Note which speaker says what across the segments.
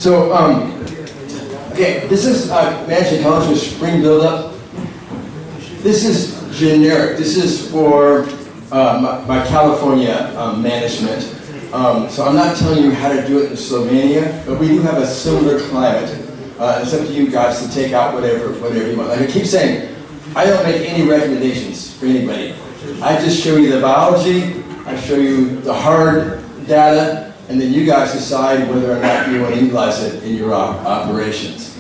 Speaker 1: So, okay, this is managing colonies with spring buildup. This is generic. This is for my California management. So I'm not telling you how to do it in Slovenia, but we do have a similar climate. It's up to you guys to take out whatever you want. Like I keep saying, I don't make any recommendations for anybody. I just show you the biology, I show you the hard data, and then you guys decide whether or not you want to utilize it in your operations.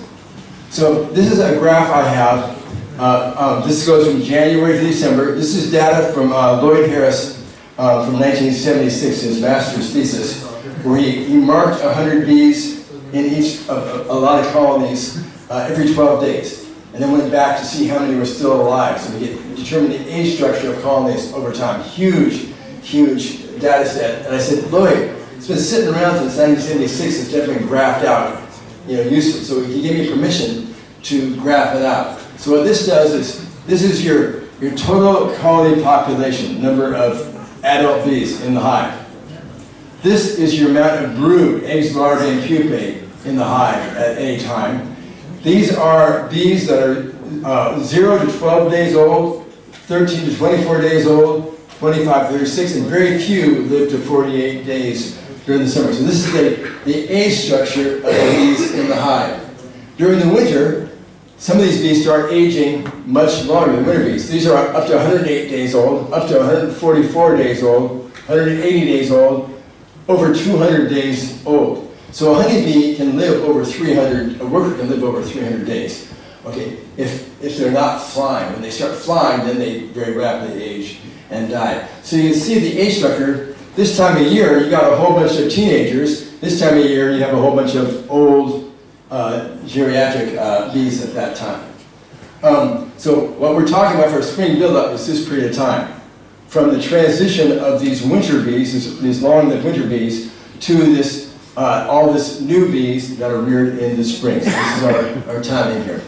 Speaker 1: So this is a graph I have. This goes from January to December. This is data from Lloyd Harris from 1976, his master's thesis, where he marked 100 bees in each of a lot of colonies every 12 days, and then went back to see how many were still alive. So he determined the age structure of colonies over time. Huge, huge data set. And I said, Lloyd, it's been sitting around since 1976. It's definitely graphed out, useful. So he gave me permission to graph it out. So what this does is, this is your total colony population, number of adult bees in the hive. This is your amount of brood, eggs, larvae, and pupae in the hive at any time. These are bees that are 0 to 12 days old, 13 to 24 days old, 25 to 36, and very few live to 48 days during the summer. So this is the age structure of the bees in the hive. During the winter, some of these bees start aging much longer than winter bees. These are up to 108 days old, up to 144 days old, 180 days old, over 200 days old. So a honeybee can live over 300, a worker can live over 300 days. Okay, if they're not flying. When they start flying, then they very rapidly age and die. So you can see the age structure. This time of year, you got a whole bunch of teenagers. This time of year, you have a whole bunch of old geriatric bees at that time. So what we're talking about for spring buildup is this period of time. From the transition of these winter bees, these long-lived winter bees, to this, all this new bees that are reared in the spring. So this is our timing here.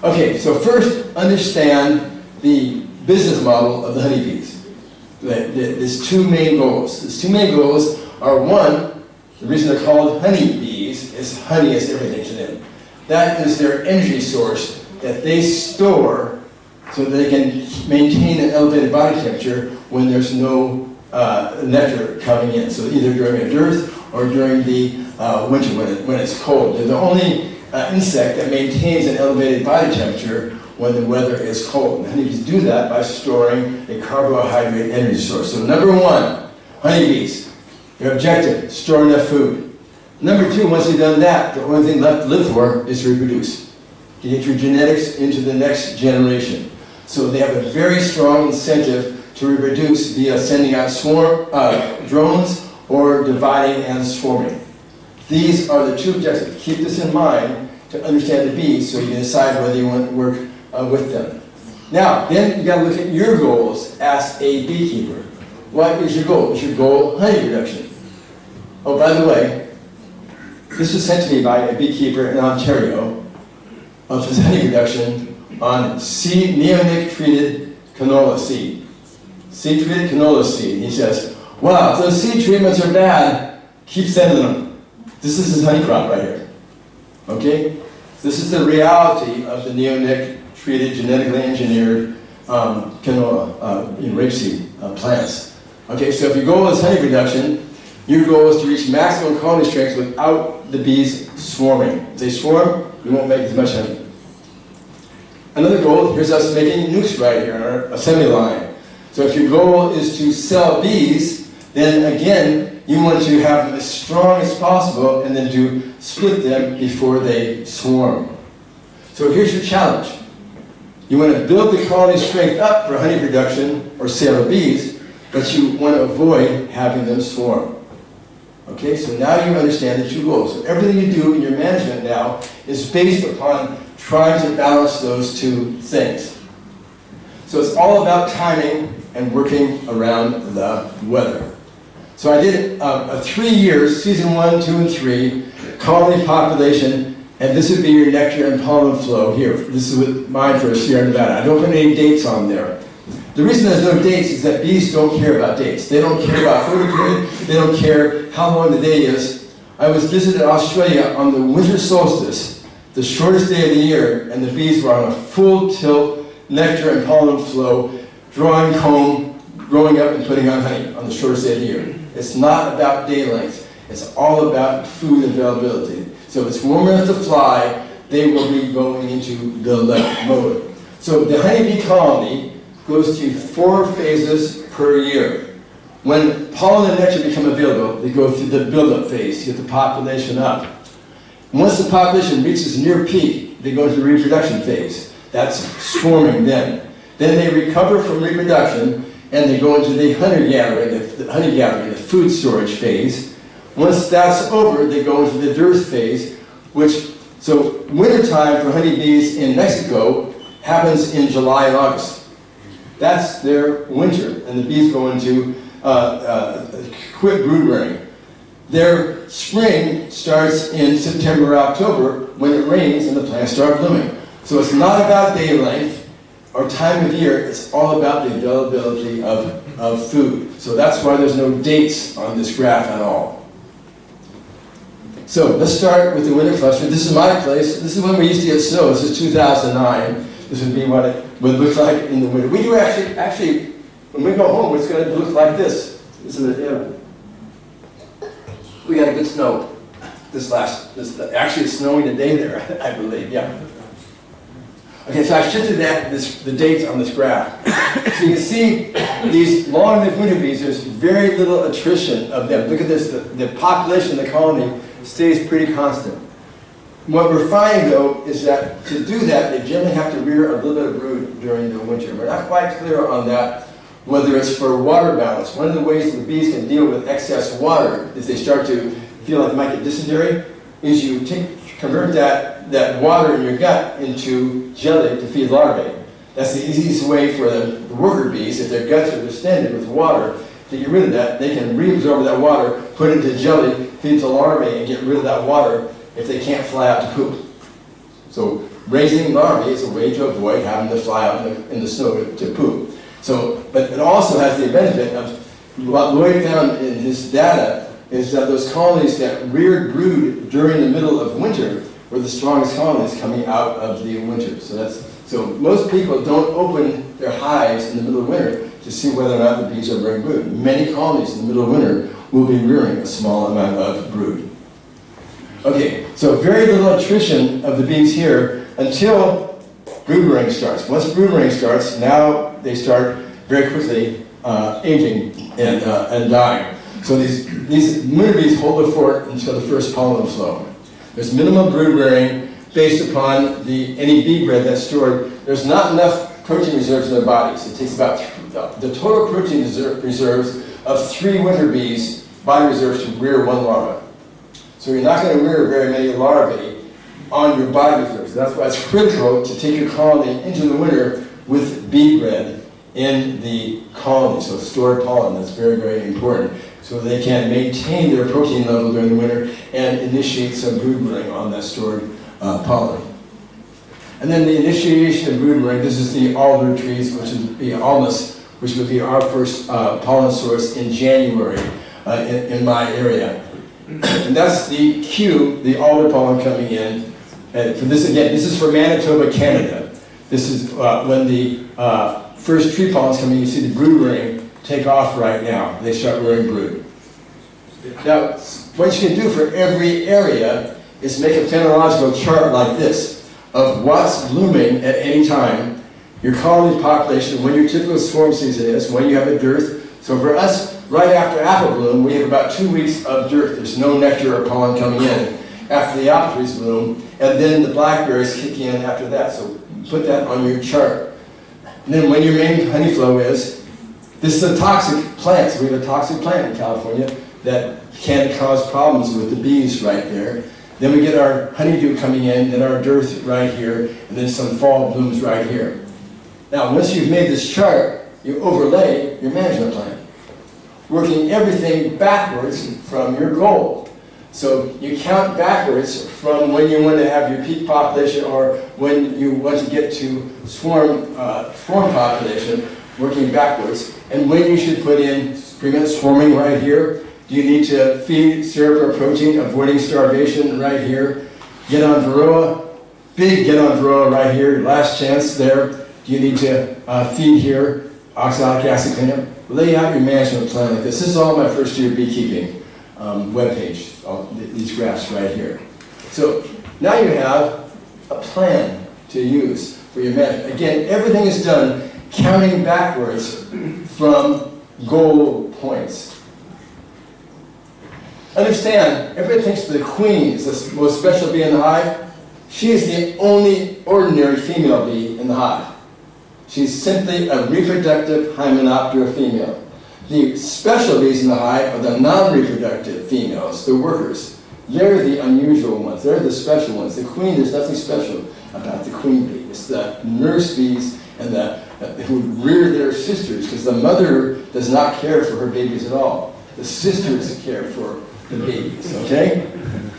Speaker 1: Okay, so first understand the business model of the honeybees. There's two main goals. These two main goals are, one, the reason they're called honeybees is honey is everything to them. That is their energy source that they store so that they can maintain an elevated body temperature when there's no nectar coming in. So either during a dearth or during the winter when it's cold. They're the only insect that maintains an elevated body temperature when the weather is cold. And honeybees do that by storing a carbohydrate energy source. So number one, honeybees, their objective, store enough food. Number two, once they've done that, the only thing left to live for is to reproduce. To get your genetics into the next generation. So they have a very strong incentive to reproduce via sending out drones or dividing and swarming. These are the two objectives. Keep this in mind to understand the bees so you can decide whether you want to work with them. Now, then you got to look at your goals as a beekeeper. What is your goal? Is your goal honey production? Oh, by the way, this was sent to me by a beekeeper in Ontario of his honey production on neonic treated canola seed. Seed treated canola seed. He says, wow, if those seed treatments are bad, keep sending them. This is his honey crop right here. Okay? This is the reality of the neonic treated, genetically engineered canola, rapeseed plants. Okay, so if your goal is honey production, your goal is to reach maximum colony strength without the bees swarming. If they swarm, you won't make as much honey. Another goal, here's us making nukes right here, our assembly line. So if your goal is to sell bees, then again, you want to have them as strong as possible and then to split them before they swarm. So here's your challenge. You want to build the colony strength up for honey production or sale of bees, but you want to avoid having them swarm. Okay, so now you understand the two goals. So everything you do in your management now is based upon trying to balance those two things. So it's all about timing and working around the weather. So I did a 3 years, season 1, 2, and 3, colony population, and this would be your nectar and pollen flow here. This is with mine for Sierra Nevada. I don't put any dates on there. The reason there's no dates is that bees don't care about dates. They don't care about food period. They don't care how long the day is. I was visited Australia on the winter solstice, the shortest day of the year, and the bees were on a full tilt, nectar and pollen flow, drawing comb, growing up and putting on honey on the shortest day of the year. It's not about day length. It's all about food availability. So if it's warm enough to fly, they will be going into build-up mode. So the honeybee colony goes through 4 phases per year. When pollen and nectar become available, they go through the build-up phase to get the population up. Once the population reaches near peak, they go into the reproduction phase. That's swarming then. Then they recover from reproduction and they go into the honey-gathering, the food storage phase. Once that's over, they go into the dearth phase, so wintertime for honeybees in Mexico happens in July and August. That's their winter, and the bees go into quit brood rearing. Their spring starts in September, October, when it rains and the plants start blooming. So it's not about day length or time of year, it's all about the availability of food. So that's why there's no dates on this graph at all. So let's start with the winter cluster. This is my place. This is when we used to get snow. This is 2009. This would be what it would look like in the winter. We do actually, when we go home, it's going to look like this. Isn't it? We got a good snow. Actually it's snowing today there, I believe, yeah. Okay, so I shifted the dates on this graph. So you can see these long-lived winter bees, there's very little attrition of them. Look at this, the population of the colony stays pretty constant. What we're finding, though, is that to do that, they generally have to rear a little bit of brood during the winter. We're not quite clear on that, whether it's for water balance. One of the ways the bees can deal with excess water, if they start to feel like they might get dysentery, is you convert that water in your gut into jelly to feed larvae. That's the easiest way for the worker bees, if their guts are distended with water, to get rid of that. They can reabsorb that water, put it into jelly, feed the larvae, and get rid of that water if they can't fly out to poop. So raising larvae is a way to avoid having to fly out in the snow to poop. So, but it also has the benefit of what Lloyd found in his data is that those colonies that reared brood during the middle of winter were the strongest colonies coming out of the winter. So most people don't open their hives in the middle of winter to see whether or not the bees are rearing brood. Many colonies in the middle of winter will be rearing a small amount of brood. Okay, so very little attrition of the bees here until brood rearing starts. Once brood rearing starts, now they start very quickly aging and dying. So these winter bees hold the fort until the first pollen flow. There's minimal brood rearing based upon any bee bread that's stored. There's not enough protein reserves in their bodies. It takes about the total protein reserves of 3 winter bees body reserves to rear 1 larva. So you're not going to rear very many larvae on your body reserves. That's why it's critical to take your colony into the winter with bee bread in the colony. So stored pollen, that's very, very important. So they can maintain their protein level during the winter and initiate some brood rearing on that stored pollen. And then the initiation of brood rearing, this is the alder trees, which would be almas, which would be our first pollen source in January in my area. And that's the cue, the alder pollen coming in. And for this, again, this is for Manitoba, Canada. This is when the first tree pollen's coming. You see the brood rearing take off right now. They start rearing brood. Now, what you can do for every area is make a phenological chart like this of what's blooming at any time, your colony population, when your typical swarm season is, when you have a dearth. So for us, right after apple bloom, we have about 2 weeks of dearth. There's no nectar or pollen coming in after the apple trees bloom, and then the blackberries kick in after that. So put that on your chart. And then when your main honey flow is, this is a toxic plant. So we have a toxic plant in California that can cause problems with the bees right there. Then we get our honeydew coming in, then our dearth right here, and then some fall blooms right here. Now, once you've made this chart, you overlay your management plan, working everything backwards from your goal. So you count backwards from when you want to have your peak population or when you want to get to swarm population, working backwards, and when you should put in prevent swarming right here, Do you need to feed syrup or protein, avoiding starvation right here? Get on varroa, big get on varroa right here, your last chance there. Do you need to feed here, oxalic acid cleanup? Lay out your management plan like this. This is all my first year beekeeping webpage, these graphs right here. So now you have a plan to use for your management. Again, everything is done counting backwards from goal points. Understand, everybody thinks the queen is the most special bee in the hive. She is the only ordinary female bee in the hive. She's simply a reproductive hymenoptera female. The special bees in the hive are the non-reproductive females, the workers. They're the unusual ones. They're the special ones. The queen, there's nothing special about the queen bee. It's the nurse bees and who rear their sisters, because the mother does not care for her babies at all. The sisters care for the babies, okay?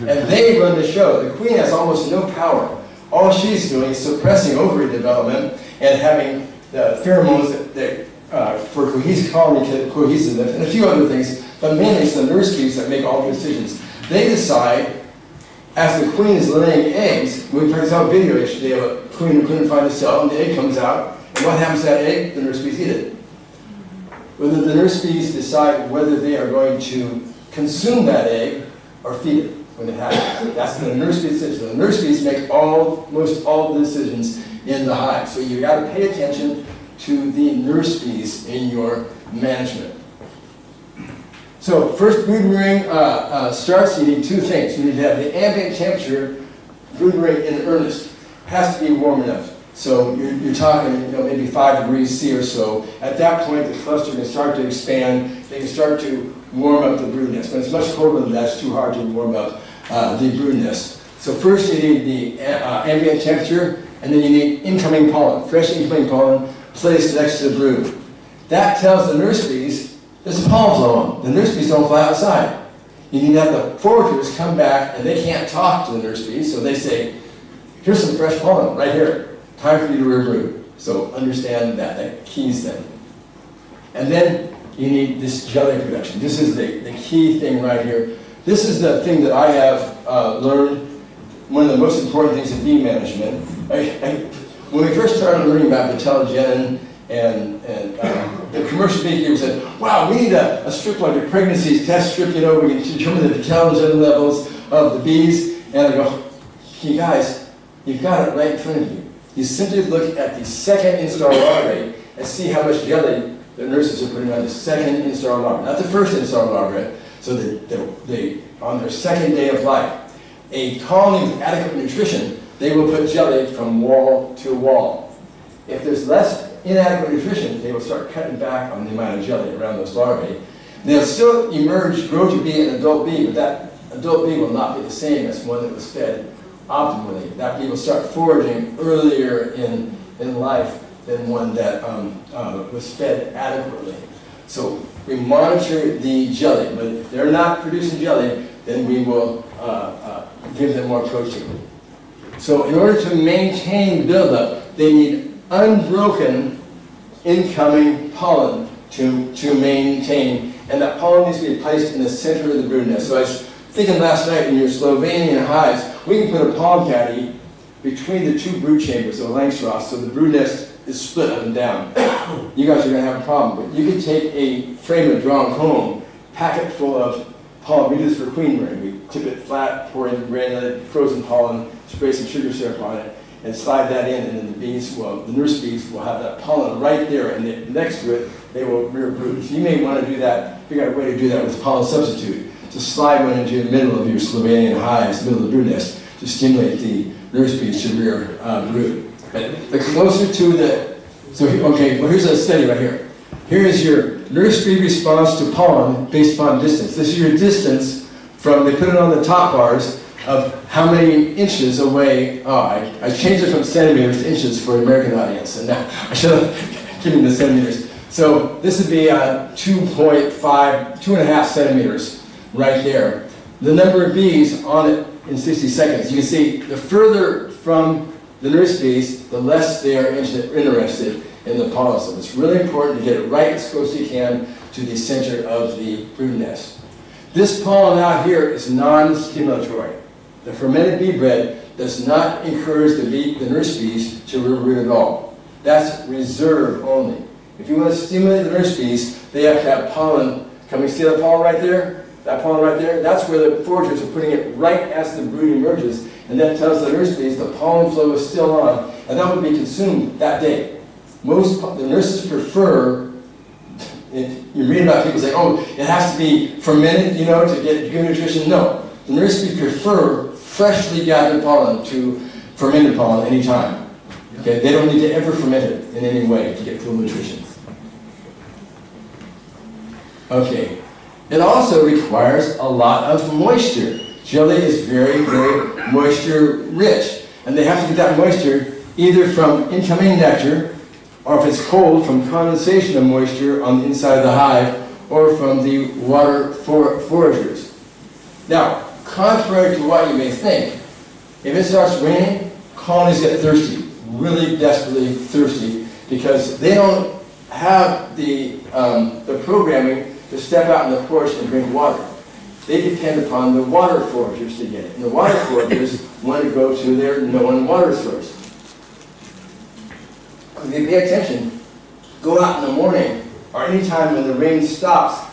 Speaker 1: And they run the show. The queen has almost no power. All she's doing is suppressing ovary development and having the pheromones for cohesiveness and a few other things, but mainly it's the nurse bees that make all the decisions. They decide, as the queen is laying eggs, we saw a video yesterday of a queen who couldn't find a cell, and the egg comes out, and what happens to that egg? The nurse bees eat it. Whether the nurse bees decide whether they are going to consume that egg or feed it when it happens. That's the nurse bee decision. The nurse bees make most all the decisions in the hive. So you got to pay attention to the nurse bees in your management. So first brood rearing starts, you need two things. You need to have the ambient temperature, brood rearing in earnest. It has to be warm enough. So you're talking, maybe 5 degrees C or so. At that point, the cluster can start to expand. They can start to warm up the brood nest. When it's much colder than that, it's too hard to warm up the brood nest. So first you need the ambient temperature, and then you need incoming pollen, fresh incoming pollen placed next to the brood. That tells the nurse bees there's a pollen flow on. The nurse bees don't fly outside. You need to have the foragers come back, and they can't talk to the nurse bees, so they say, here's some fresh pollen right here. Time for you to rear brood. So understand that keys them. And then you need this jelly production. This is the key thing right here. This is the thing that I have learned, one of the most important things in bee management. When we first started learning about vitellogenin and the commercial beekeepers said, wow, we need a strip like a pregnancy test strip, we can determine the vitellogenin levels of the bees. And I go, you guys, you've got it right in front of you. You simply look at the second instar larvae and see how much jelly the nurses are putting on the second instar larvae, not the first instar larvae. So they on their second day of life, a colony with adequate nutrition, they will put jelly from wall to wall. If there's less inadequate nutrition, they will start cutting back on the amount of jelly around those larvae. They'll still emerge, grow to be an adult bee, but that adult bee will not be the same as one that was fed optimally. That bee will start foraging earlier in life than one that was fed adequately. So we monitor the jelly, but if they're not producing jelly, then we will give them more protein. So in order to maintain buildup, they need unbroken incoming pollen to maintain, and that pollen needs to be placed in the center of the brood nest. So I was thinking last night in your Slovenian hives, we can put a pollen caddy between the two brood chambers, the Langstroth, so the brood nest is split up and down. You guys are going to have a problem, but you can take a frame of drawn comb, pack it full of pollen. We do this for queen rearing. We tip it flat, pour in granulated frozen pollen, spray some sugar syrup on it, and slide that in, and then the nurse bees will have that pollen right there, and then next to it, they will rear brood. So you may want to do that, figure out a way to do that with pollen substitute, to slide one into the middle of your Slovenian hives, the middle of the brood nest, to stimulate the nurse bees to rear brood. But the closer to the, okay, well here's a study right here. Here is your nurse bee response to pollen based upon distance. This is your distance from, they put it on the top bars, of how many inches away, I changed it from centimeters to inches for the American audience, and now I should have given the centimeters. So this would be 2.5 centimeters right there. The number of bees on it in 60 seconds. You can see the further from the nurse bees, the less they are interested in the pollen. So it's really important to get it right as close as you can to the center of the brood nest. This pollen out here is non-stimulatory. The fermented bee bread does not encourage the nurse bees to reproduce at all. That's reserve only. If you want to stimulate the nurse bees, they have to have pollen. Can we see that pollen right there? That pollen right there? That's where the foragers are putting it right as the brood emerges, and that tells the nurse bees the pollen flow is still on, and that would be consumed that day. The nurses prefer. You read about people saying, oh, it has to be fermented, you know, to get good nutrition. No. The nurse bees prefer freshly gathered pollen to fermented pollen any time. Okay? They don't need to ever ferment it in any way to get full nutrition. Okay. It also requires a lot of moisture. Jelly is very, very moisture rich. And they have to get that moisture either from incoming nectar, or if it's cold, from condensation of moisture on the inside of the hive, or from the water foragers. Now, contrary to what you may think, if it starts raining, colonies get thirsty, really desperately thirsty, because they don't have the programming to step out in the porch and drink water. They depend upon the water foragers to get it. And the water foragers want to go to their known water source. If you pay attention, go out in the morning or any time when the rain stops,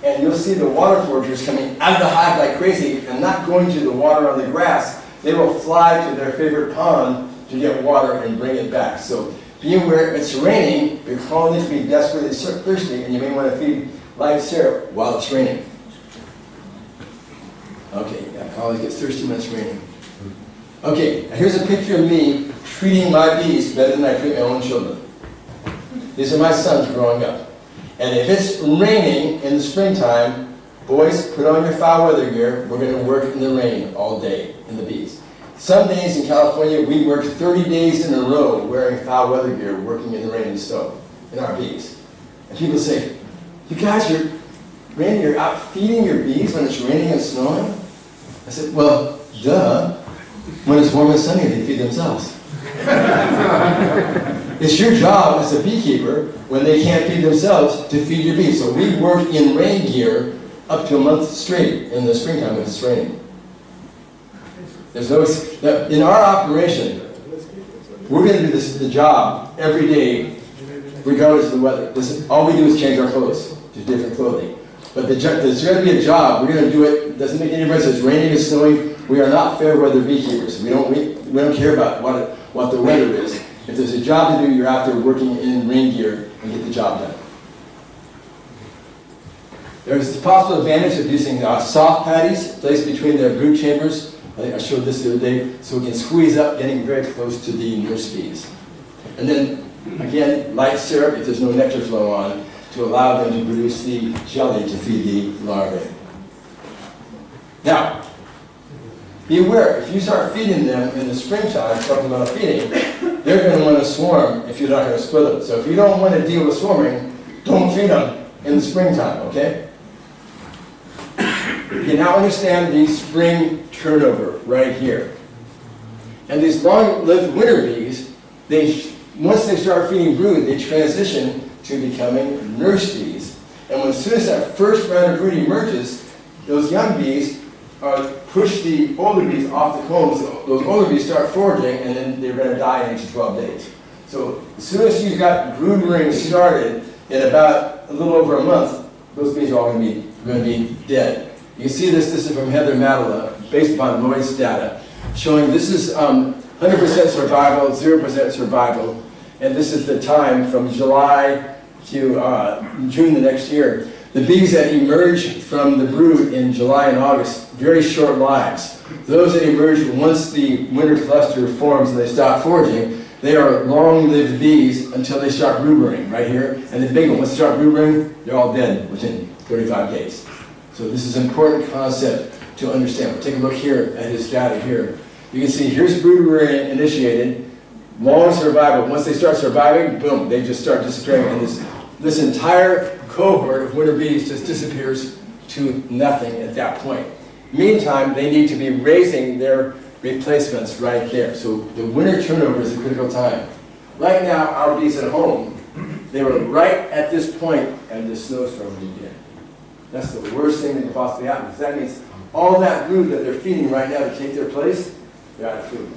Speaker 1: and you'll see the water foragers coming out of the hive like crazy and not going to the water on the grass. They will fly to their favorite pond to get water and bring it back. So be aware, if it's raining, your colonies will be desperately thirsty, and you may want to feed live syrup while it's raining. Okay, that colony gets thirsty when it's raining. Okay, here's a picture of me treating my bees better than I treat my own children. These are my sons growing up. And if it's raining in the springtime, boys, put on your foul weather gear. We're going to work in the rain all day in the bees. Some days in California, we work 30 days in a row wearing foul weather gear, working in the rain and snow in our bees. And people say, you guys, you're out feeding your bees when it's raining and snowing? I said, well, duh. When it's warm and sunny, they feed themselves. It's your job as a beekeeper, when they can't feed themselves, to feed your bees. So we work in rain gear up to a month straight in the springtime if it's raining. There's no, in our operation, we're going to do the job every day, regardless of the weather. All we do is change our clothes to different clothing. But there's going to be a job. We're going to do it. It doesn't make any difference if it's raining or snowing. We are not fair weather beekeepers. We don't care about what the weather is. If there's a job to do, you're out there working in rain gear and get the job done. There's the possible advantage of using soft patties placed between the brood chambers. I think I showed this the other day, so we can squeeze up, getting very close to the nurse bees. And then, again, light syrup if there's no nectar flow on, to allow them to produce the jelly to feed the larvae. Now, be aware, if you start feeding them in the springtime, talking about feeding, they're going to want to swarm if you're not going to split them. So if you don't want to deal with swarming, don't feed them in the springtime, okay? You now understand the spring turnover right here. And these long-lived winter bees, once they start feeding brood, they transition to becoming nurse bees. And as soon as that first round of brood emerges, those young bees push the older bees off the combs. So those older bees start foraging, and then they're going to die in each 12 days. So as soon as you've got brood rearing started, in about a little over a month, those bees are all going to be dead. You can see this is from Heather Matala, based upon Lloyd's data, showing this is 100% survival, 0% survival, and this is the time from July to June the next year. The bees that emerge from the brood in July and August, very short lives. Those that emerge once the winter cluster forms and they stop foraging, they are long-lived bees until they start brood rearing, right here. And the big one, once they start brood rearing, they're all dead within 35 days. So this is an important concept to understand. We'll take a look here at his data here. You can see here's brood rearing initiated, long survival. Once they start surviving, boom, they just start disappearing. And this entire cohort of winter bees just disappears to nothing at that point. Meantime, they need to be raising their replacements right there. So the winter turnover is a critical time. Right now, our bees at home, they were right at this point, and the snowstorm began. That's the worst thing that can possibly happen, because that means all that brood that they're feeding right now to take their place, they're out of food.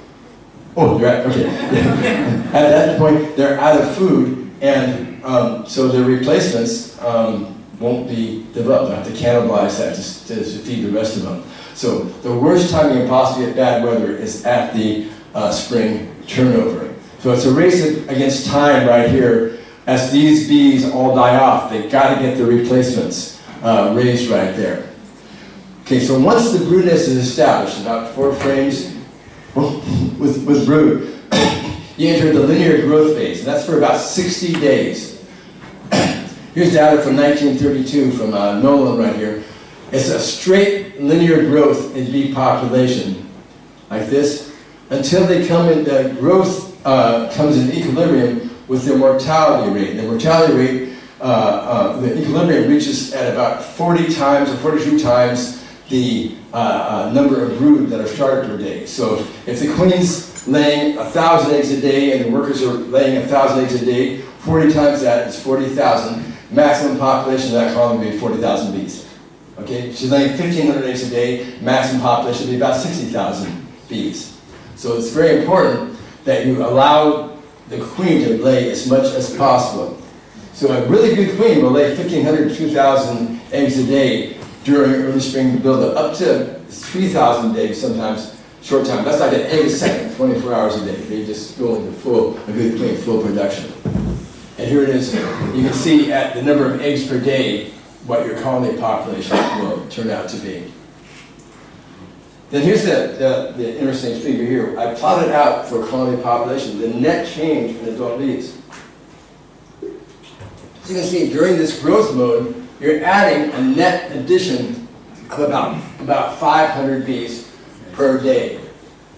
Speaker 1: Oh, they're out, okay. At that point, they're out of food, and so their replacements won't be developed. They'll have to cannibalize that to feed the rest of them. So the worst time you can possibly get bad weather is at the spring turnover. So it's a race against time right here. As these bees all die off, they've got to get the replacements raised right there. Okay, so once the brood nest is established, about 4 frames with brood, you enter the linear growth phase, and that's for about 60 days. Here's data from 1932 from Nolan right here. It's a straight linear growth in bee population, like this, until they come in, the growth comes in equilibrium with their mortality rate. The mortality rate, the equilibrium reaches at about 40 times or 42 times the number of brood that are started per day. So if the queen's laying 1,000 eggs a day and the workers are laying 1,000 eggs a day, 40 times that is 40,000. Maximum population of that colony would be 40,000 bees. Okay, she's laying 1,500 eggs a day, maximum population would be about 60,000 bees. So it's very important that you allow the queen to lay as much as possible. So a really good queen will lay 1,500 to 2,000 eggs a day during early spring buildup, up to 3,000 eggs sometimes, short time. That's like an egg a second, 24 hours a day. They just go into a good queen, full production. And here it is. You can see at the number of eggs per day what your colony population will turn out to be. Then here's the interesting figure here. I plotted out for colony population the net change in adult bees. So you can see during this growth mode, you're adding a net addition of about 500 bees per day.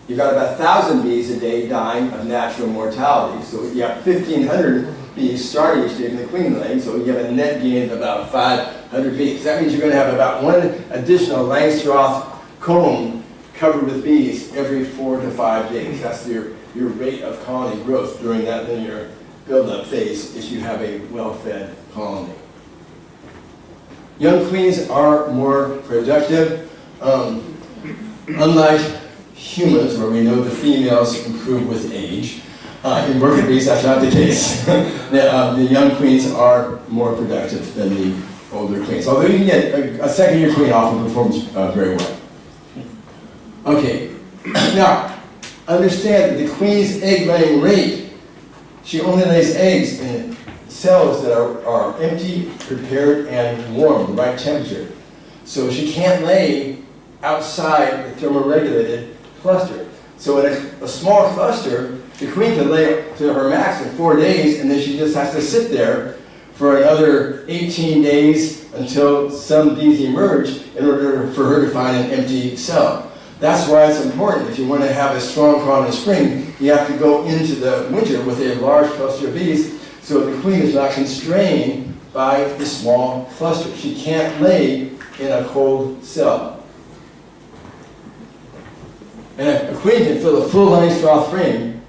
Speaker 1: You've got about 1,000 bees a day dying of natural mortality. So you have 1,500 bees starting each day from the queen laying, so you have a net gain of about 500 bees. That means you're going to have about 1 additional Langstroth comb covered with bees every 4 to 5 days. That's your rate of colony growth during that linear build-up phase if you have a well-fed colony. Young queens are more productive. Unlike humans, where we know the females improve with age, in worker bees, that's not the case. The young queens are more productive than the older queens. Although you can get a second-year queen often performs very well. Okay, now understand that the queen's egg-laying rate, she only lays eggs in cells that are empty, prepared, and warm, the right temperature. So she can't lay outside the thermoregulated cluster. So in a small cluster, the queen can lay to her max in 4 days, and then she just has to sit there for another 18 days until some bees emerge in order for her to find an empty cell. That's why it's important. If you want to have a strong colony in spring, you have to go into the winter with a large cluster of bees so the queen is not constrained by the small cluster. She can't lay in a cold cell. And a queen can fill a full Langstroth frame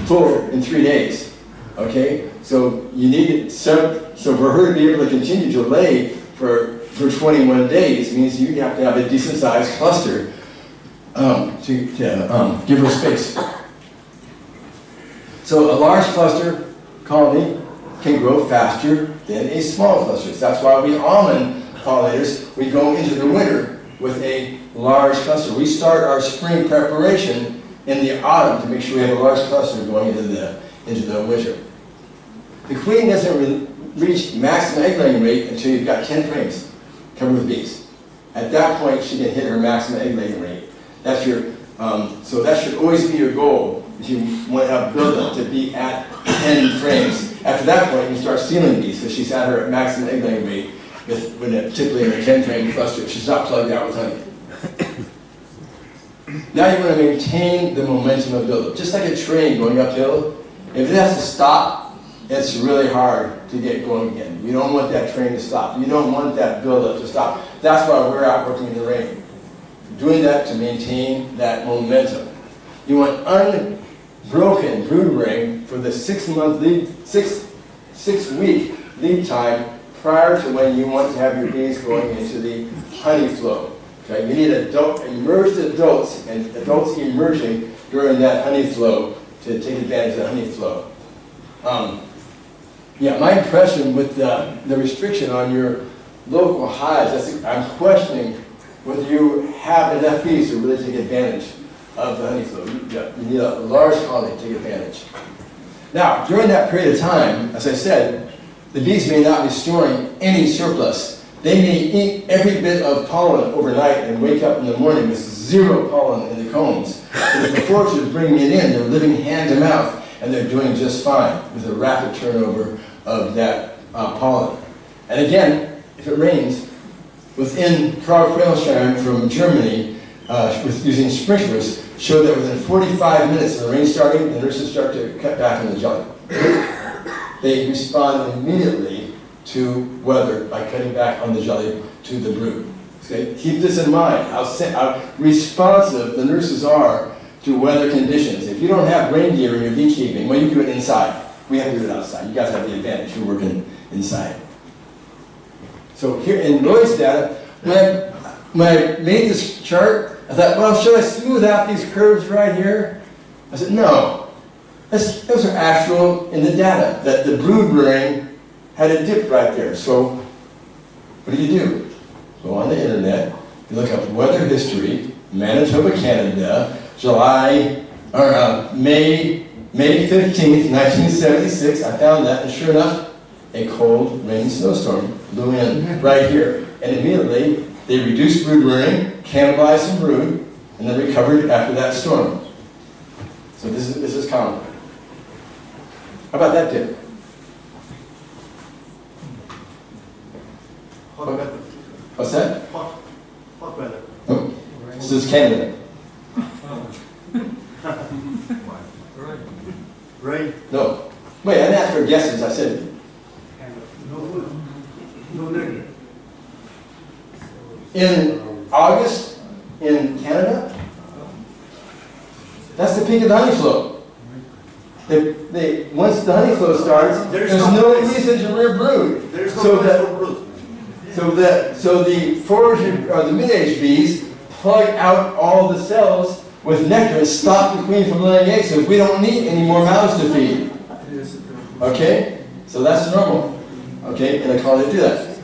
Speaker 1: full in 3 days. Okay? So you need it, so for her to be able to continue to lay for 21 days means you have to have a decent sized cluster to give her space. So a large cluster colony can grow faster than a small cluster. So that's why we almond pollinators, we go into the winter with a large cluster. We start our spring preparation in the autumn to make sure we have a large cluster going into the winter. The queen doesn't reach maximum egg laying rate until you've got 10 frames covered with bees. At that point, she can hit her maximum egg laying rate. That's your, so that should always be your goal if you want to have build-up to be at 10 frames. After that point, you start stealing bees because she's at her maximum egg laying rate typically in a 10-frame cluster if she's not plugged out with honey. Now you want to maintain the momentum of build-up. Just like a train going uphill, if it has to stop, it's really hard to get going again. You don't want that train to stop. You don't want that build-up to stop. That's why we're out working in the rain. Doing that to maintain that momentum. You want unbroken brood rearing for the 6 week lead time prior to when you want to have your bees going into the honey flow. Okay? You need immersed adults and adults emerging during that honey flow to take advantage of the honey flow. Yeah, my impression with the restriction on your local hives, I'm questioning whether you have enough bees to really take advantage of the honey flow. You need a large colony to take advantage. Now, during that period of time, as I said, the bees may not be storing any surplus. They may eat every bit of pollen overnight and wake up in the morning with zero pollen in the combs. But if the forage is bringing it in, they're living hand to mouth, and they're doing just fine with a rapid turnover of that pollen. And again, if it rains, within Quailshire from Germany, with using sprinklers, showed that within 45 minutes of the rain starting, the nurses start to cut back on the jelly. They respond immediately to weather by cutting back on the jelly to the brood. Okay? Keep this in mind, how responsive the nurses are to weather conditions. If you don't have rain gear in your beekeeping, well, you do it inside. We have to do it outside. You guys have the advantage. You're working inside. So here in Roy's data, when I made this chart, I thought, well, should I smooth out these curves right here? I said, no. Those are actual in the data, that the brood rearing had a dip right there. So what do? Go on the internet, you look up weather history, Manitoba, Canada, May 15th, 1976. I found that, and sure enough, a cold, rainy snowstorm blew in right here. And immediately, they reduced brood rearing, cannibalized some brood, and then recovered after that storm. So this is common. How about that dip?
Speaker 2: Hot weather.
Speaker 1: What's that?
Speaker 2: Hot weather.
Speaker 1: Oh, this is Canada.
Speaker 2: Rain.
Speaker 1: No. Wait, I didn't ask for guesses. I said.
Speaker 2: No rain.
Speaker 1: In August in Canada, that's the peak of the honey flow. Once the honey flow starts, there's no reason to rear brood.
Speaker 2: There's no place for brood.
Speaker 1: So the forage or the mid-age bees plug out all the cells with nectar and stop the queen from laying eggs. So we don't need any more mouths to feed. Okay, so that's normal. Okay, and a colony do that.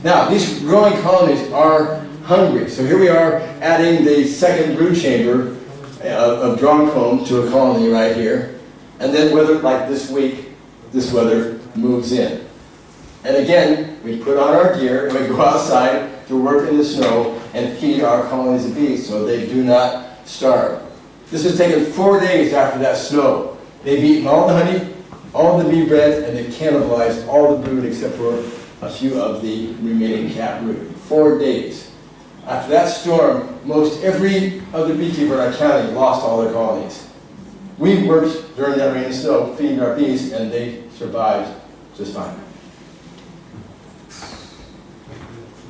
Speaker 1: Now these growing colonies are hungry. So here we are adding the second brood chamber of drawn comb to a colony right here. And then weather, like this week, this weather moves in. And again, we put on our gear and we go outside to work in the snow and feed our colonies of bees so they do not starve. This was taken 4 days after that snow. They've eaten all the honey, all the bee bread, and they cannibalized all the brood except for a few of the remaining cat brood. 4 days. After that storm, most every other beekeeper in our county lost all their colonies. We worked during that rain and snow feeding our bees, and they survived just fine.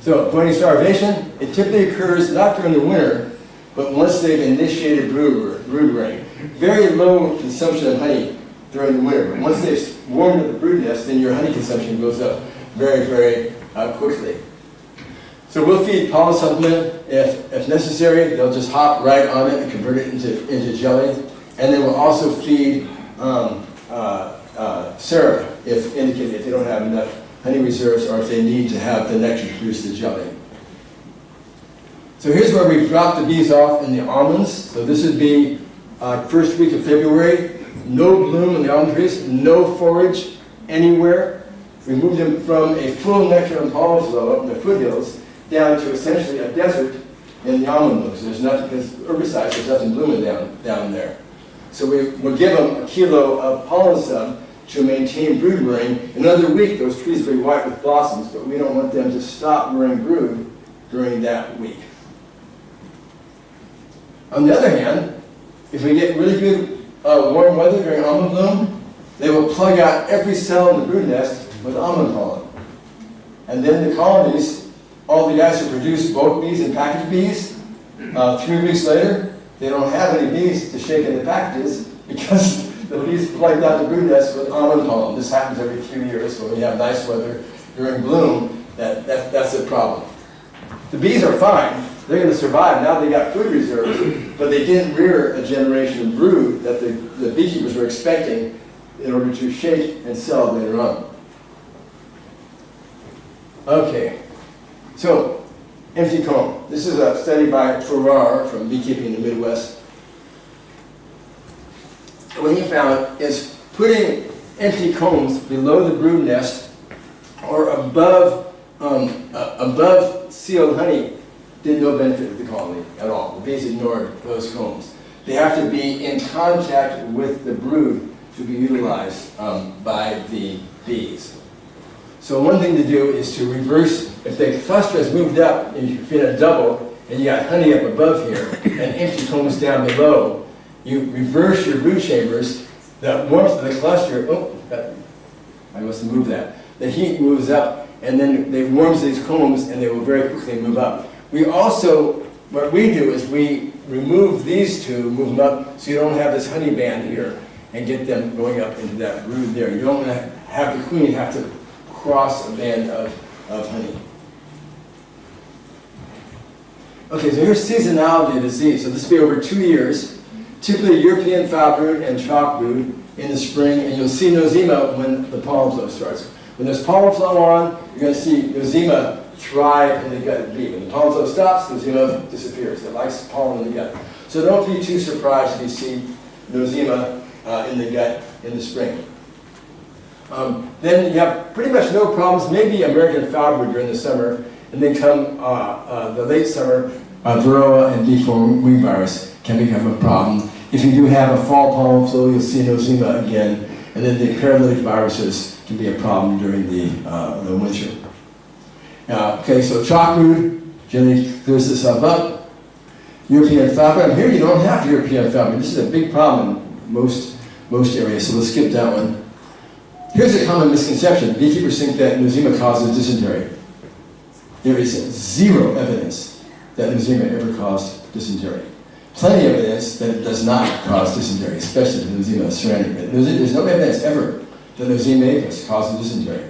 Speaker 1: So, avoiding starvation, it typically occurs not during the winter, but once they've initiated brood rearing. Very low consumption of honey during the winter. But once they've warmed up the brood nest, then your honey consumption goes up very, very quickly. So we'll feed pollen supplement if necessary. They'll just hop right on it and convert it into jelly. And then we'll also feed syrup if indicated, if they don't have enough honey reserves or if they need to have the nectar to produce the jelly. So here's where we've dropped the bees off in the almonds. So this would be first week of February. No bloom in the almond trees, no forage anywhere. We moved them from a full nectar and pollen flow up in the foothills down to essentially a desert in the almond blooms. There's nothing, because herbicides, there's nothing blooming down there. So we'll give them a kilo of pollen sub to maintain brood rearing. Another week, those trees will be white with blossoms, but we don't want them to stop rearing brood during that week. On the other hand, if we get really good warm weather during almond bloom, they will plug out every cell in the brood nest with almond pollen. And then the colonies, all the guys who produce bulk bees and package bees, 3 weeks later, they don't have any bees to shake in the packages because the bees plugged out the brood nest with almond pollen. This happens every few years when we have nice weather during bloom, that's a problem. The bees are fine. They're going to survive. Now they got food reserves, but they didn't rear a generation of brood that the beekeepers were expecting in order to shake and sell later on. Okay, so empty comb. This is a study by Farrar from Beekeeping in the Midwest. What he found is putting empty combs below the brood nest or above sealed honey did no benefit to the colony at all. The bees ignored those combs. They have to be in contact with the brood to be utilized by the bees. So one thing to do is to reverse, if the cluster has moved up, and you feed a double, and you got honey up above here, and empty combs down below, you reverse your brood chambers, the warmth of the cluster, I must have moved that. The heat moves up, and then it warms these combs, and they will very quickly move up. We also, what we do is we remove these two, move them up, so you don't have this honey band here, and get them going up into that brood there. You don't want to have the queen have to cross a band of honey. Okay, so here's seasonality of disease. So this will be over 2 years. Typically European foul brood and chalk brood in the spring, and you'll see nosema when the pollen flow starts. When there's pollen flow on, you're going to see nosema thrive in the gut of the bee. When the pollen flow stops, nosema disappears. It likes pollen in the gut. So don't be too surprised if you see nosema in the gut in the spring. Then you have pretty much no problems, maybe American foul brood during the summer, and then come the late summer, varroa and deformed wing virus can become a problem. If you do have a fall pollen flow, you'll see nosema again, and then the paralytic viruses can be a problem during the winter. Okay, so chalk brood generally clears itself up. European foul brood, here you don't have European foul brood. This is a big problem in most areas, so we'll skip that one. Here's a common misconception. Beekeepers think that nosema causes dysentery. There is zero evidence that nosema ever caused dysentery. Plenty of evidence that it does not cause dysentery, especially the nosema ceranae. But there's no evidence ever that nosema apis causes dysentery.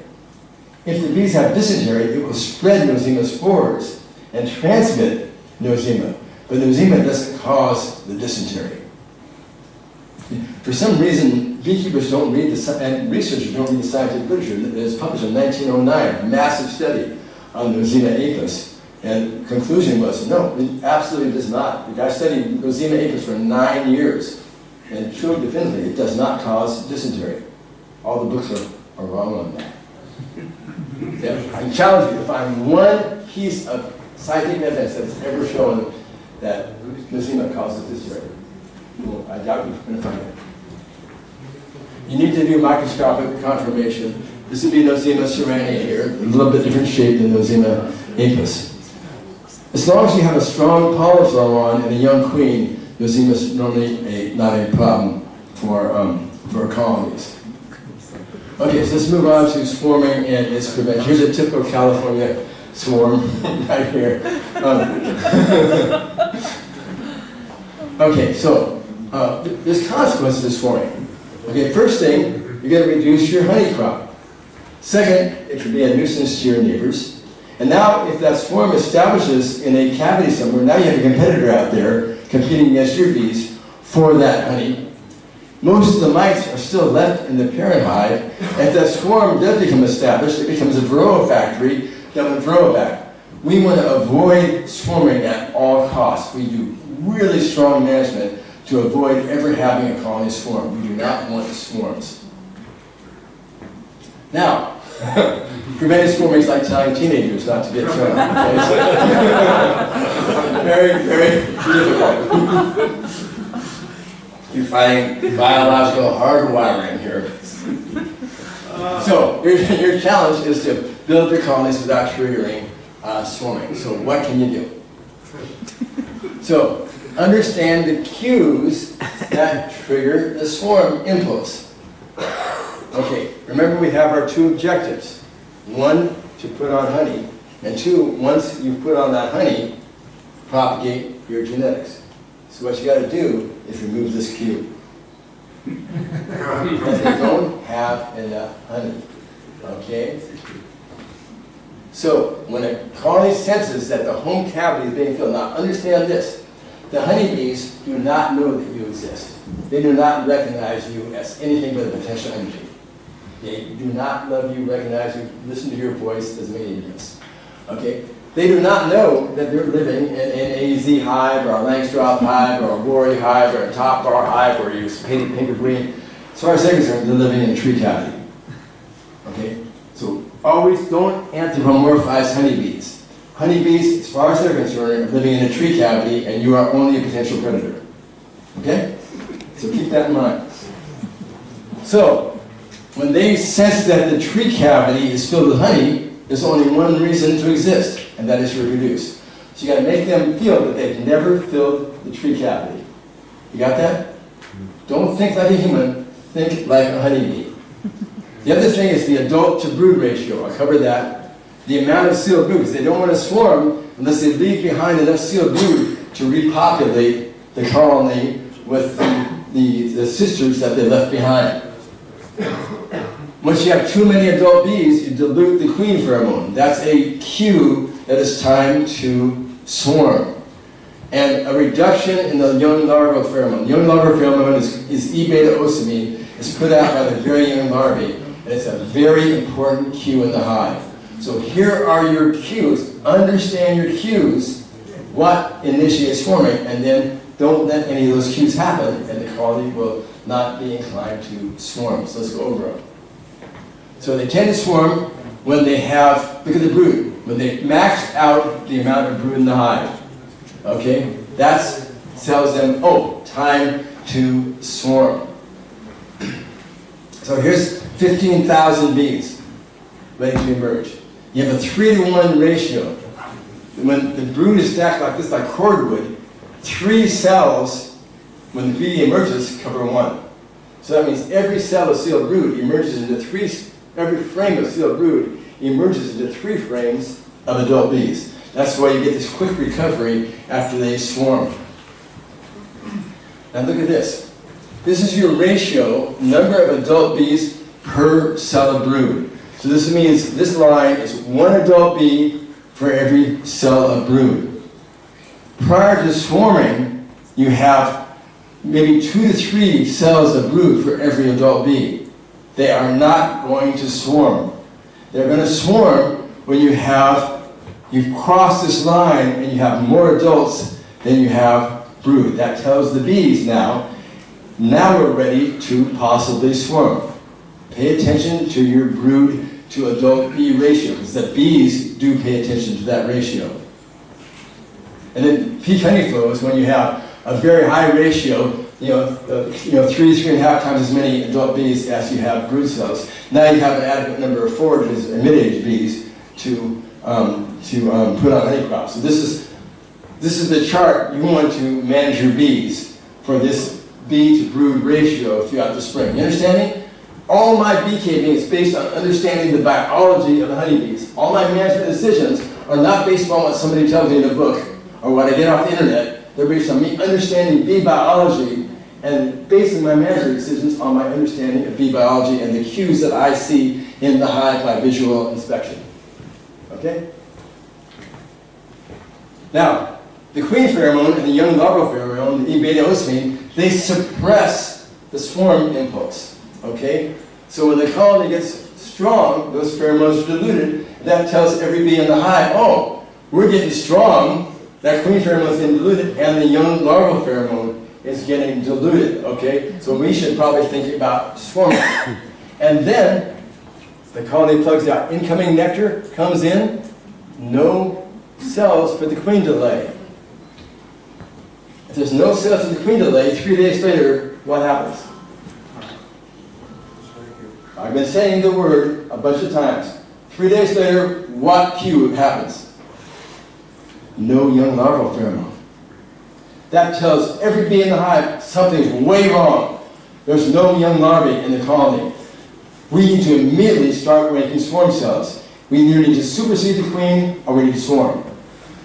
Speaker 1: If the bees have dysentery, it will spread nosema spores and transmit nosema. But nosema doesn't cause the dysentery. For some reason, beekeepers don't read and researchers don't read the scientific literature. It was published in 1909, a massive study on nosema apis. And the conclusion was, no, it absolutely does not. The guy studied nosema apis for 9 years and showed definitively it does not cause dysentery. All the books are wrong on that. Yeah, I challenge you to find one piece of scientific evidence that's ever shown that nosema causes dysentery. Well, I doubt you're going to find it. You need to do microscopic confirmation. This would be nosema ceranae here, a little bit different shape than nosema apis. As long as you have a strong pollen flow on and a young queen, nosema is normally not a problem for colonies. Okay, so let's move on to swarming and its prevention. Here's a typical California swarm right here. Okay, so there's consequences to swarming. Okay, first thing, you're going to reduce your honey crop. Second, it could be a nuisance to your neighbors. And now, if that swarm establishes in a cavity somewhere, now you have a competitor out there competing against your bees for that honey. Most of the mites are still left in the parent hive. If that swarm does become established, it becomes a varroa factory that would varroa back. We want to avoid swarming at all costs. We do really strong management to avoid ever having a colony swarm. We do not want swarms. Now, preventing swarming is like telling teenagers not to get swarmed. Very, very difficult. You're fighting biological hardwiring here. So, your challenge is to build your colonies without triggering swarming. So, what can you do? So, understand the cues that trigger the swarm impulse. Okay, remember we have our two objectives. One, to put on honey, and two, once you put on that honey, propagate your genetics. So what you got to do is remove this cue. Because they don't have enough honey. Okay? So when a colony senses that the home cavity is being filled, now understand this, the honeybees do not know that you exist. They do not recognize you as anything but a potential energy. They do not love you, recognize you, listen to your voice as many of us. Okay? They do not know that they're living in an AZ hive, or a Langstroth hive, or a Rory hive, or a top bar hive, or you painted pink or green. As far as they're concerned, they're living in a tree cavity. Okay? So always don't anthropomorphize honeybees. Honeybees, as far as they're concerned, are living in a tree cavity, and you are only a potential predator. Okay? So keep that in mind. So, when they sense that the tree cavity is filled with honey, there's only one reason to exist, and that is to reproduce. So you got to make them feel that they've never filled the tree cavity. You got that? Don't think like a human, think like a honeybee. The other thing is the adult to brood ratio. I covered that. The amount of sealed brood, because they don't want to swarm unless they leave behind enough sealed brood to repopulate the colony with the sisters that they left behind. Once you have too many adult bees, you dilute the queen pheromone. That's a cue that it's time to swarm. And a reduction in the young larval pheromone. The young larval pheromone is E-beta-ocimine. It's put out by the very young larvae. And it's a very important cue in the hive. So here are your cues. Understand your cues, what initiates swarming, and then don't let any of those cues happen, and the colony will not be inclined to swarm. So let's go over them. So they tend to swarm when they have, look at the brood, when they max out the amount of brood in the hive. Okay? That tells them, oh, time to swarm. So here's 15,000 bees ready to emerge. You have a 3-to-1 ratio. When the brood is stacked like this, like cordwood, 3 cells, when the bee emerges, cover 1. So that means every cell of sealed brood emerges into 3, every frame of sealed brood emerges into 3 frames of adult bees. That's why you get this quick recovery after they swarm. Now look at this. This is your ratio, number of adult bees per cell of brood. So this means this line is 1 adult bee for every cell of brood. Prior to swarming, you have maybe 2 to 3 cells of brood for every adult bee. They are not going to swarm. They're going to swarm when you've crossed this line and you have more adults than you have brood. That tells the bees now we're ready to possibly swarm. Pay attention to your brood to adult bee ratio, because the bees do pay attention to that ratio. And then peak honey flow is when you have a very high ratio, 3.5 times as many adult bees as you have brood cells. Now you have an adequate number of foragers and mid-age bees to put on honey crops. So this is the chart you want to manage your bees for this bee to brood ratio throughout the spring. You understand me? All my beekeeping is based on understanding the biology of the honeybees. All my management decisions are not based on what somebody tells me in a book or what I get off the internet. They're based on me understanding bee biology and basing my management decisions on my understanding of bee biology and the cues that I see in the hive by visual inspection. Okay? Now, the queen pheromone and the young larval pheromone, the E-beta-ocimine, they suppress the swarm impulse. Okay? So when the colony gets strong, those pheromones are diluted. That tells every bee in the hive, oh, we're getting strong. That queen pheromone is getting diluted, and the young larval pheromone is getting diluted. Okay? So we should probably think about swarming. And then the colony plugs out. Incoming nectar comes in. No cells for the queen to lay. If there's no cells for the queen to lay, 3 days later, what happens? I've been saying the word a bunch of times. 3 days later, what cue happens? No young larval pheromone. That tells every bee in the hive something's way wrong. There's no young larvae in the colony. We need to immediately start making swarm cells. We either need to supersede the queen or we need to swarm.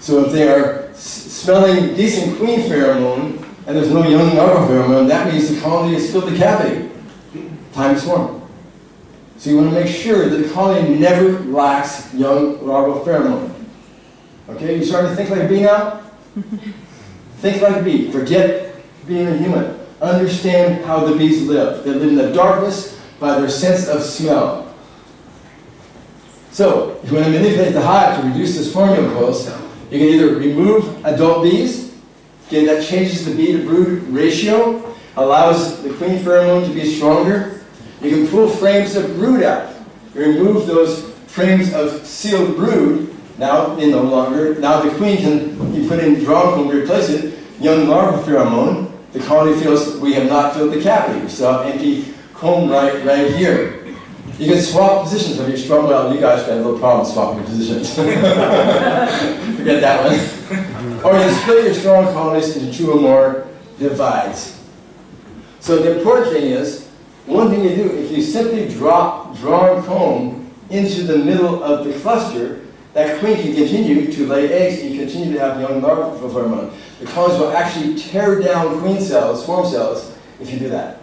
Speaker 1: So if they are smelling decent queen pheromone and there's no young larval pheromone, that means the colony has filled the cavity. Time to swarm. So you want to make sure that the colony never lacks young larval pheromone. Okay, you starting to think like a bee now? Think like a bee. Forget being a human. Understand how the bees live. They live in the darkness by their sense of smell. So, if you want to manipulate the hive to reduce this swarm impulse, you can either remove adult bees, okay, that changes the bee to brood ratio, allows the queen pheromone to be stronger. You can pull frames of brood out. You remove those frames of sealed brood. Now they no longer, now the queen can be put in drone comb to replace it, young larval pheromone. The colony feels we have not filled the cavity. We still have empty comb right here. You can swap positions of your strong, well, you guys got a little problem swapping positions. Forget that one. Or you split your strong colonies into 2 or more divides. So the important thing is, one thing you do, if you simply drop drawn comb into the middle of the cluster, that queen can continue to lay eggs and you continue to have young larval pheromone. The colonies will actually tear down queen cells, swarm cells, if you do that.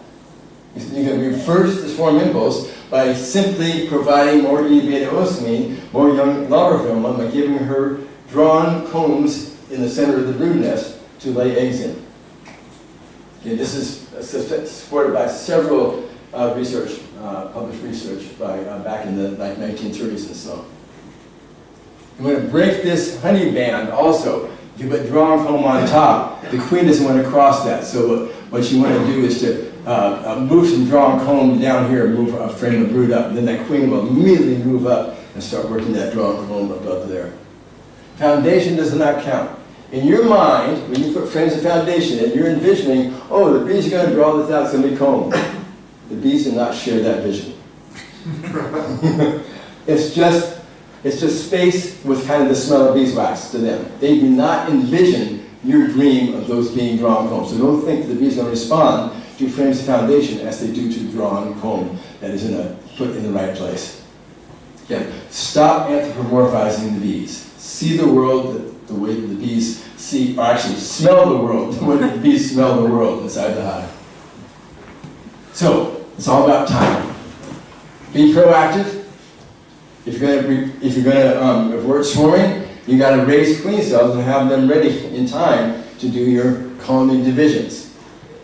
Speaker 1: You can reverse the swarm impulse by simply providing more E beta oocyne, more young larval pheromone, by giving her drawn combs in the center of the brood nest to lay eggs in. Okay, this is supported by several published research by back in the 1930s and so. You want to break this honey band also. If you put drawn comb on top, the queen doesn't want to cross that. So what you want to do is to move some drawn comb down here, move a frame of brood up, and then that queen will immediately move up and start working that drawn comb above there. Foundation does not count. In your mind, when you put frames of foundation in, you're envisioning, oh, the bees are going to draw this out, it's going to be comb. The bees do not share that vision. It's just space with kind of the smell of beeswax to them. They do not envision your dream of those being drawn comb. So don't think that the bees are going to respond to frames of foundation as they do to drawn comb that is put in the right place. Again, stop anthropomorphizing the bees. See the world the way that the bees see, or actually smell the world the way that the bees smell the world inside the hive. So, it's all about time. Be proactive. If you're going to avoid swarming, you got to raise queen cells and have them ready in time to do your colony divisions.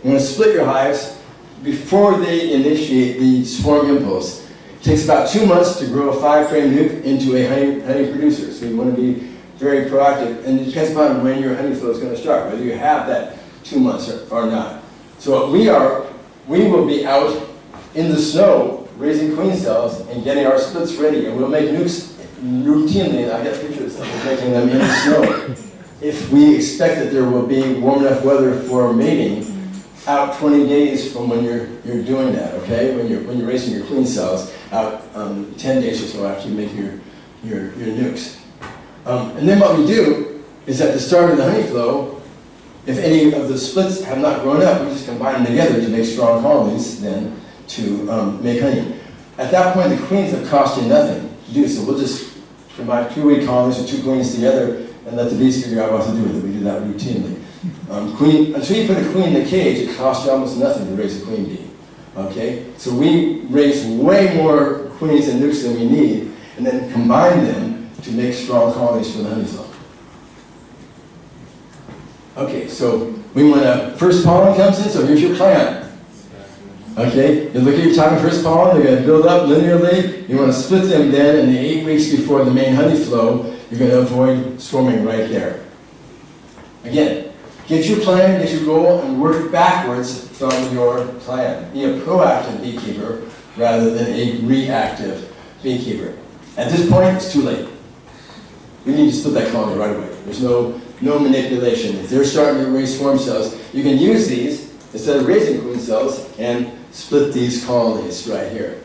Speaker 1: You want to split your hives before they initiate the swarm impulse. It takes about 2 months to grow a 5-frame nuke into a honey producer. So you want to be very proactive, and it depends upon when your honey flow is going to start, whether you have that 2 months or not. So we will be out in the snow raising queen cells and getting our splits ready, and we'll make nukes routinely. I got pictures of making them in the snow. If we expect that there will be warm enough weather for mating, out 20 days from when you're doing that, okay? When you're raising your queen cells, out 10 days or so after you make your nukes. And then what we do is at the start of the honey flow, if any of the splits have not grown up, we just combine them together to make strong colonies then to make honey. At that point, the queens have cost you nothing to do, so we'll just combine 2-week colonies or 2 queens together and let the bees figure out what to do with it. We do that routinely. Until you put a queen in the cage, it costs you almost nothing to raise a queen bee. Okay? So we raise way more queens and nukes than we need, and then combine them to make strong colonies for the honey flow. Okay, so we want to, first pollen comes in, so here's your plan. Okay, you look at your time of first pollen, they're going to build up linearly. You want to split them then, and the 8 weeks before the main honey flow, you're going to avoid swarming right there. Again, get your plan, get your goal, and work backwards from your plan. Be a proactive beekeeper rather than a reactive beekeeper. At this point, it's too late. You need to split that colony right away. There's no manipulation. If they're starting to raise swarm cells, you can use these instead of raising queen cells and split these colonies right here.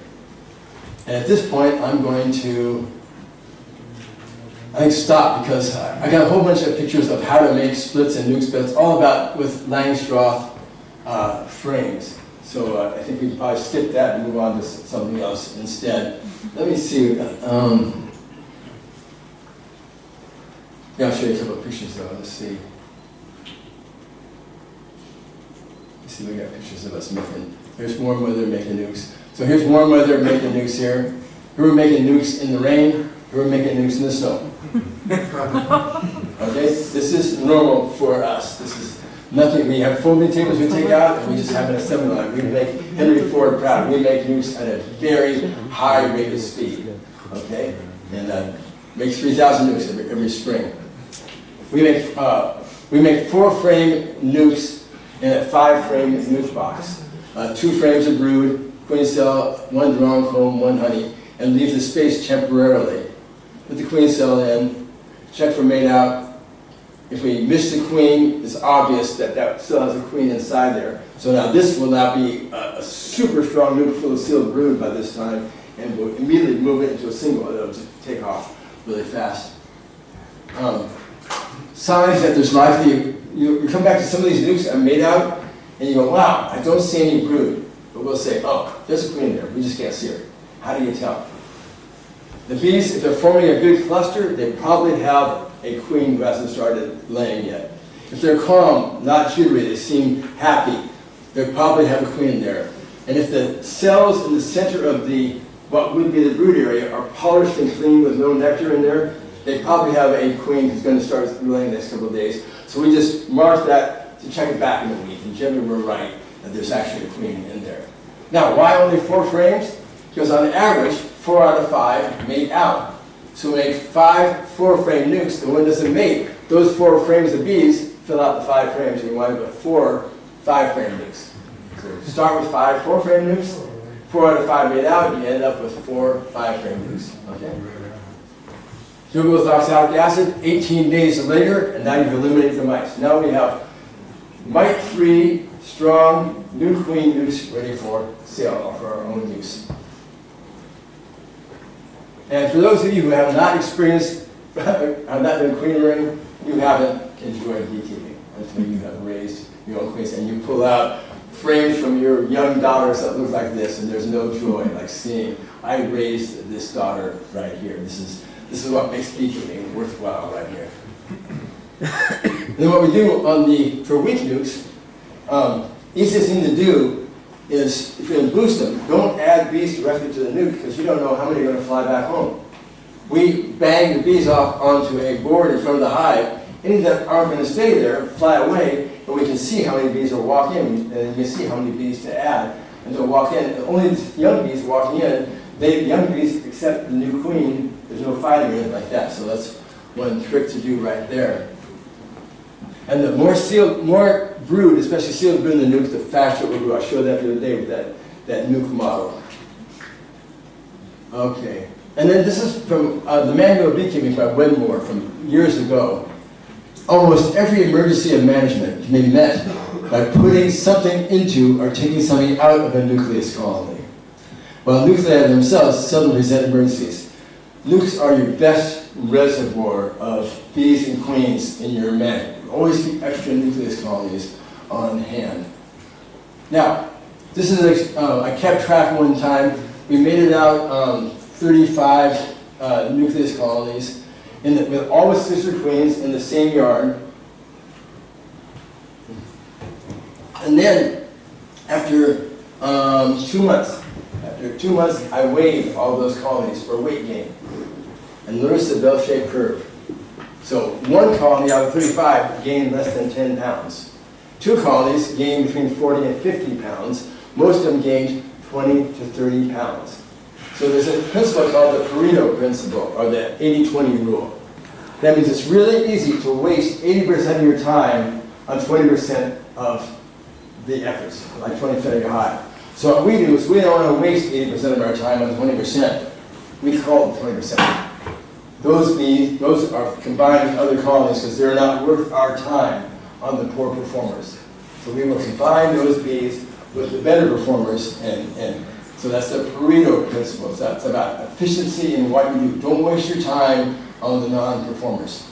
Speaker 1: And at this point, I'm going to, I think, stop because I got a whole bunch of pictures of how to make splits and nuke splits, all about with Langstroth frames. So I think we can probably skip that and move on to something else instead. Let me see. Yeah, I'll show you a couple of pictures though. Let's see. see, we got pictures of us making. Here's warm weather making nukes. So here's warm weather making nukes here. Here we're making nukes in the rain. Here we're making nukes in the snow. Okay, this is normal for us. This is nothing. We have folding tables we take out, and we just have an assembly line. We make Henry Ford proud. We make nukes at a very high rate of speed. Okay, and make 3,000 nukes every spring. We make 4-frame nukes in a 5-frame nuke box. 2 frames of brood, queen cell, 1 drawn comb, 1 honey, and leave the space temporarily. Put the queen cell in, check for mate out. If we miss the queen, it's obvious that that still has a queen inside there. So now this will now be a super strong nuke full of sealed brood by this time, and we'll immediately move it into a single, and it'll just take off really fast. Signs that there's likely, you come back to some of these nukes that are made out, and you go, wow, I don't see any brood. But we'll say, oh, there's a queen there, we just can't see her. How do you tell? The bees, if they're forming a good cluster, they probably have a queen who hasn't started laying yet. If they're calm, not jittery, they seem happy, they probably have a queen there. And if the cells in the center of what would be the brood area are polished and clean with no nectar in there, they probably have a queen who's going to start laying the next couple of days. So we just mark that to check it back in a week, and generally we're right that there's actually a queen in there. Now, why only 4 frames? Because on average, 4 out of 5 mate out. So we make 5 4-frame nukes, the one doesn't mate. Those 4 frames of bees fill out the 5 frames, and you wind up with 4 5-frame nukes. So start with 5 4-frame nukes, 4 out of 5 mate out, you end up with 4 5-frame nukes. Okay? Glucose oxalic acid, 18 days later, and now you've eliminated the mice. Now we have mite-free, strong, new queen nukes ready for sale or for our own use. And for those of you who have not experienced, have not been queen rearing, you haven't enjoyed beekeeping until you have raised your own queens, and you pull out frames from your young daughters that look like this, and there's no joy like seeing, I raised this daughter right here. This is what makes beekeeping worthwhile right here. Then what we do for weak nukes, easiest thing to do is, if you're going to boost them, don't add bees directly to the nuke because you don't know how many are going to fly back home. We bang the bees off onto a board in front of the hive. Any that aren't going to stay there fly away, and we can see how many bees will walk in, and you can see how many bees to add. And they'll walk in. And only the young bees walking in, the young bees accept the new queen. There's no fighting or anything like that. So that's one trick to do right there. And the more brood, especially sealed brood in the nuke, the faster it will grow. I showed that the other day with that nuke model. Okay. And then this is from the Manual of Beekeeping by Wedmore from years ago. Almost every emergency of management can be met by putting something into or taking something out of a nucleus colony. While nuclei themselves seldom present emergencies, nukes are your best reservoir of bees and queens in your management. Always keep extra nucleus colonies on hand. Now, this is I kept track one time. We made it out 35 nucleus colonies with all the sister queens in the same yard. And then, after 2 months, I weighed all those colonies for weight gain. And notice the bell-shaped curve. So 1 colony out of 35 gained less than 10 pounds. 2 colonies gained between 40 and 50 pounds. Most of them gained 20 to 30 pounds. So there's a principle called the Pareto principle, or the 80-20 rule. That means it's really easy to waste 80% of your time on 20% of the efforts, like 20% of your hive. So what we do is we don't want to waste 80% of our time on 20%. We call it 20%. Those bees, those are combined with other colonies because they're not worth our time on the poor performers. So we will combine those bees with the better performers, and so that's the Pareto principle. So that's about efficiency in what you do. Don't waste your time on the non-performers.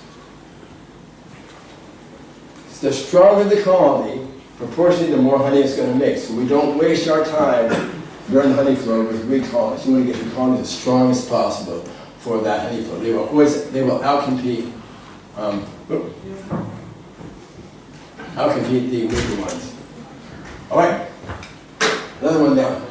Speaker 1: The stronger the colony, proportionally the more honey it's going to make. So we don't waste our time during the honey flow with weak colonies. You want to get your colonies as strong as possible for that honey flow. They will outcompete the weaker ones. All right. Another one down.